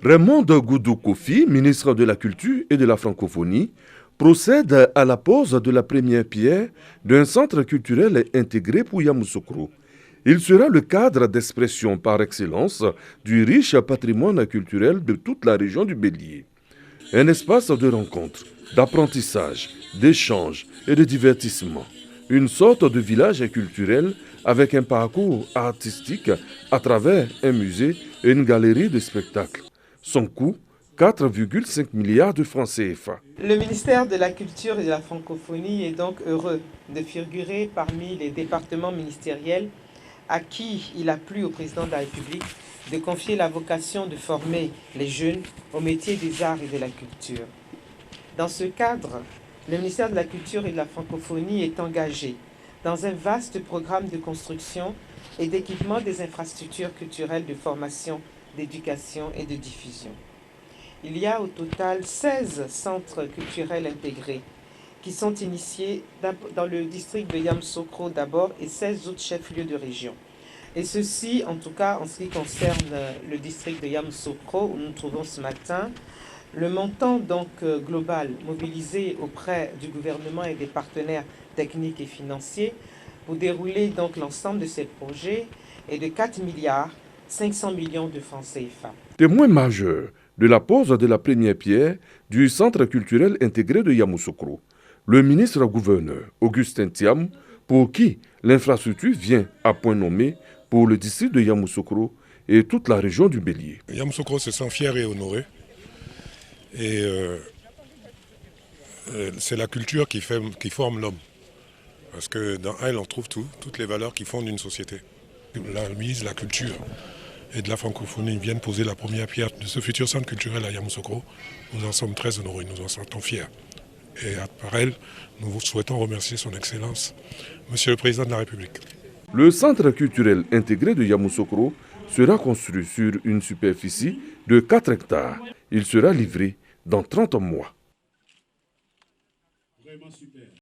Raymond Goudou Kofi, ministre de la Culture et de la Francophonie, procède à la pose de la première pierre d'un centre culturel intégré pour Yamoussoukro. Il sera le cadre d'expression par excellence du riche patrimoine culturel de toute la région du Bélier. Un espace de rencontre, d'apprentissage, d'échange et de divertissement. Une sorte de village culturel avec un parcours artistique à travers un musée et une galerie de spectacles. Son coût, 4,5 milliards de francs CFA. Le ministère de la Culture et de la Francophonie est donc heureux de figurer parmi les départements ministériels à qui il a plu au président de la République de confier la vocation de former les jeunes au métier des arts et de la culture. Dans ce cadre, le ministère de la Culture et de la Francophonie est engagé dans un vaste programme de construction et d'équipement des infrastructures culturelles de formation, d'éducation et de diffusion. Il y a au total 16 centres culturels intégrés qui sont initiés dans le district de Yamoussoukro d'abord et 16 autres chefs-lieux de région. Et ceci, en tout cas, en ce qui concerne le district de Yamoussoukro, où nous nous trouvons ce matin, le montant donc global mobilisé auprès du gouvernement et des partenaires techniques et financiers pour dérouler donc l'ensemble de ces projets est de 4 milliards 500 millions de francs CFA. Témoin majeur de la pose de la première pierre du centre culturel intégré de Yamoussoukro, le ministre-gouverneur Augustin Thiam, pour qui l'infrastructure vient à point nommé pour le district de Yamoussoukro et toute la région du Bélier. Yamoussoukro se sent fier et honoré. Et c'est la culture qui forme l'homme. Parce que dans elle, on trouve toutes les valeurs qui fondent une société. La ministre de la Culture et de la Francophonie viennent poser la première pierre de ce futur centre culturel à Yamoussoukro. Nous en sommes très honorés, nous en sentons fiers. Et par elle, nous souhaitons remercier son Excellence, Monsieur le Président de la République. Le centre culturel intégré de Yamoussoukro sera construit sur une superficie de 4 hectares. Il sera livré dans 30 mois. Vraiment super.